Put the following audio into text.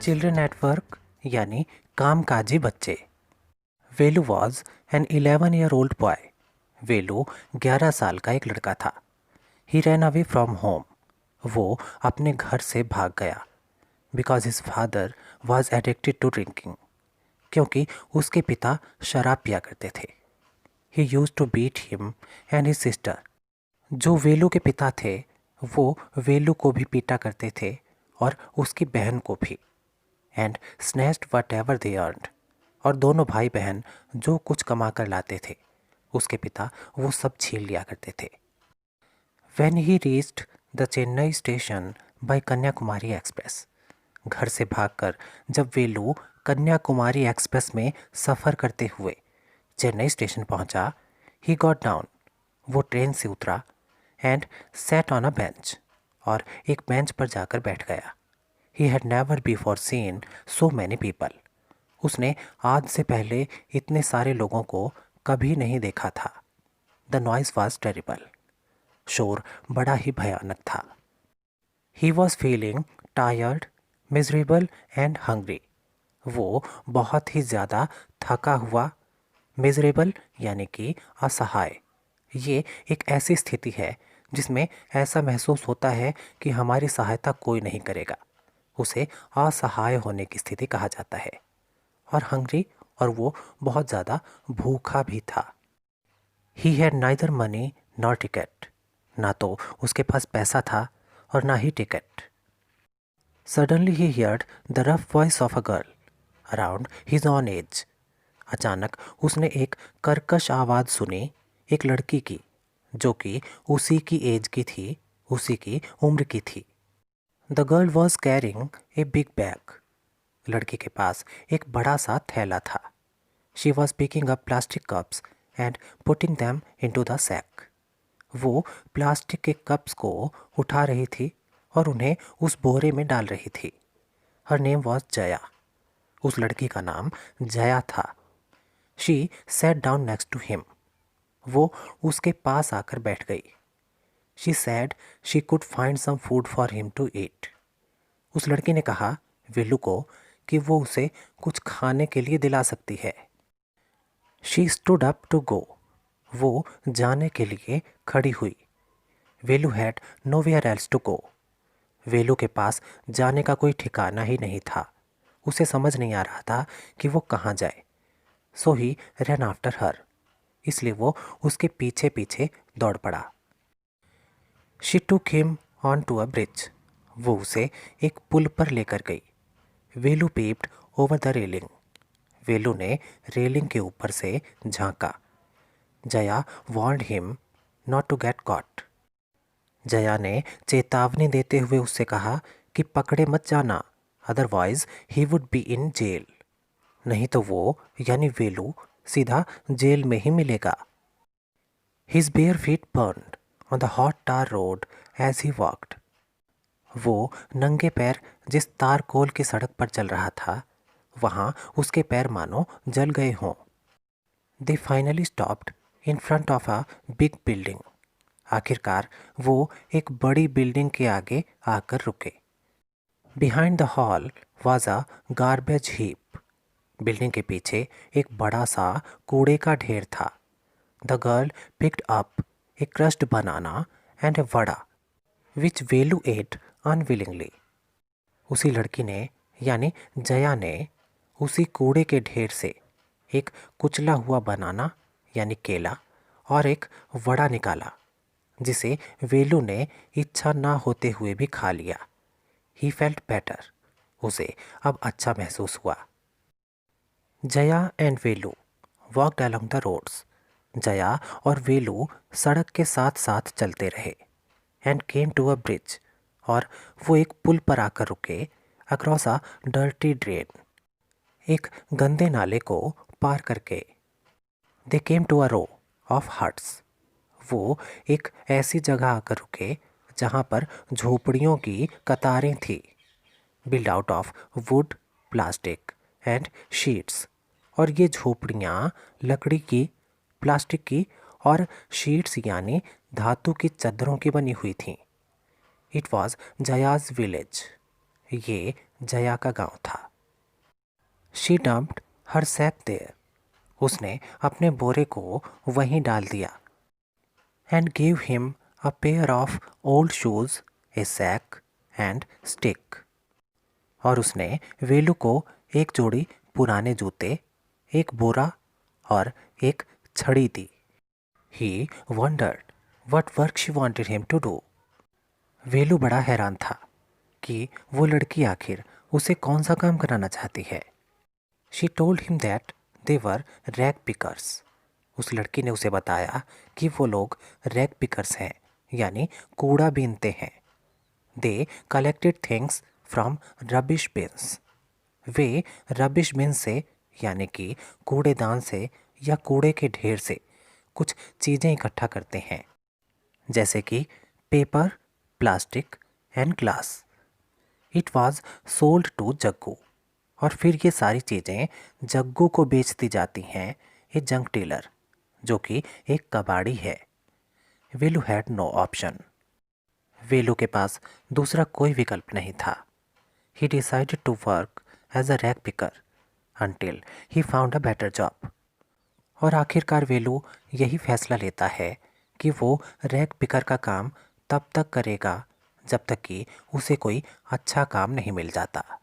Children at work यानी कामकाजी बच्चे। Velu was an 11-year-old boy. Velu 11 साल का एक लड़का था। He ran away from home. वो अपने घर से भाग गया। Because his father was addicted to drinking. क्योंकि उसके पिता शराब पिया करते थे। He use to beat him and his sister. जो वेलू के पिता थे वो वेलू को भी पीटा करते थे और उसकी बहन को भी। And snatched whatever they earned. और दोनों भाई बहन जो कुछ कमा कर लाते थे उसके पिता वो सब छीन लिया करते थे। When he reached the Chennai station by Kanyakumari express. घर से भागकर जब वेलू कन्याकुमारी एक्सप्रेस में सफ़र करते हुए चेन्नई स्टेशन पहुंचा, ही गॉट डाउन। वो ट्रेन से उतरा and sat on a bench. और एक बेंच पर जाकर बैठ गया। He had never before seen so many people. उसने आज से पहले इतने सारे लोगों को कभी नहीं देखा था। The noise was terrible. शोर बड़ा ही भयानक था। He was feeling tired, miserable and hungry. वो बहुत ही ज़्यादा थका हुआ, miserable यानी कि असहाय। ये एक ऐसी स्थिति है जिसमें ऐसा महसूस होता है कि हमारी सहायता कोई नहीं करेगा। उसे असहाय होने की स्थिति कहा जाता है। और हंग्री, और वो बहुत ज़्यादा भूखा भी था। He had neither money nor ticket. ना तो उसके पास पैसा था और ना ही ticket. Suddenly he heard the rough voice of a girl around his own age. अचानक उसने एक कर्कश आवाज़ सुनी एक लड़की की जो कि उसी की एज की थी, उसी की उम्र की थी। The girl was carrying a big bag. लड़की के पास एक बड़ा सा थैला था। She was picking up plastic cups and putting them into the sack. वो प्लास्टिक के कप्स को उठा रही थी और उन्हें उस बोरे में डाल रही थी। Her name was Jaya. उस लड़की का नाम जया था। She sat down next to him. वो उसके पास आकर बैठ गई। She said she could find some food for him to eat. उस लड़की ने कहा वेलू को कि वो उसे कुछ खाने के लिए दिला सकती है। She stood up to go. वो जाने के लिए खड़ी हुई। Velu had nowhere else to go. Velu के पास जाने का कोई ठिकाना ही नहीं था। उसे समझ नहीं आ रहा था कि वो कहाँ जाए। So he ran after her. इसलिए वो उसके पीछे पीछे दौड़ पड़ा। She took him on to a bridge. वो उसे एक पुल पर लेकर गई। Velu peeped over the railing. Velu ने रेलिंग के ऊपर से झांका। Jaya warned him not to get caught. Jaya ने चेतावनी देते हुए उससे कहा कि पकड़े मत जाना, otherwise he would be in jail. नहीं तो वो यानी वेलू सीधा जेल में ही मिलेगा। His bare feet burned on the hot tar road as he walked. वो नंगे पैर जिस तारकोल की सड़क पर चल रहा था वहाँ उसके पैर मानो जल गए हों। They finally stopped in front of a big building. आखिरकार वो एक बड़ी बिल्डिंग के आगे आकर रुके। Behind the hall was a garbage heap. Building के पीछे एक बड़ा सा कूड़े का ढेर था। The girl picked up a crushed banana and a vada which Velu ate unwillingly. उसी लड़की ने यानी जया ने उसी कूड़े के ढेर से एक कुचला हुआ बनाना यानी केला और एक वड़ा निकाला जिसे वेलू ने इच्छा ना होते हुए भी खा लिया। He felt better. उसे अब अच्छा महसूस हुआ। Jaya and Velu walked along the roads. Jaya और वेलू सड़क के साथ साथ चलते रहे। And came to a bridge. और वो एक पुल पर आकर रुके। Across a dirty drain. एक गंदे नाले को पार करके। They came to a row of huts. वो एक ऐसी जगह आकर रुके जहाँ पर झोपड़ियों की कतारें थी। Build out of would, plastic and sheets. और ये झोपड़ियाँ लकड़ी की, प्लास्टिक की और शीट्स यानी धातु की चद्दरों की बनी हुई थीं। It was Jaya's village. ये जया का गांव था। She dumped her sack there. उसने अपने बोरे को वहीं डाल दिया। And give him a pair of old shoes, a sack and stick. और उसने वेलू को एक जोड़ी पुराने जूते, एक बोरा और एक छड़ी दी। He wondered what work she wanted him to do. Velu बड़ा हैरान था कि वो लड़की आखिर उसे कौन सा काम कराना चाहती है। She told him that they were rag pickers. उस लड़की ने उसे बताया कि वो लोग रैग पिकर्स हैं, यानी कूड़ा बीनते हैं। They collected things from rubbish bins. वे रबिश बिन से, यानी कि कूड़ेदान से या कूड़े के ढेर से कुछ चीज़ें इकट्ठा करते हैं, जैसे कि paper, plastic and glass. It was sold to Jaggu. और फिर ये सारी चीज़ें जग्गू को बेचती जाती हैं ए जंक डीलर, जो कि एक कबाड़ी है। Velu had no option. Velu के पास दूसरा कोई विकल्प नहीं था। He decided to work as a rag picker until he found a better job। और आखिरकार वेलू यही फैसला लेता है कि वो रैग पिकर का काम तब तक करेगा जब तक कि उसे कोई अच्छा काम नहीं मिल जाता।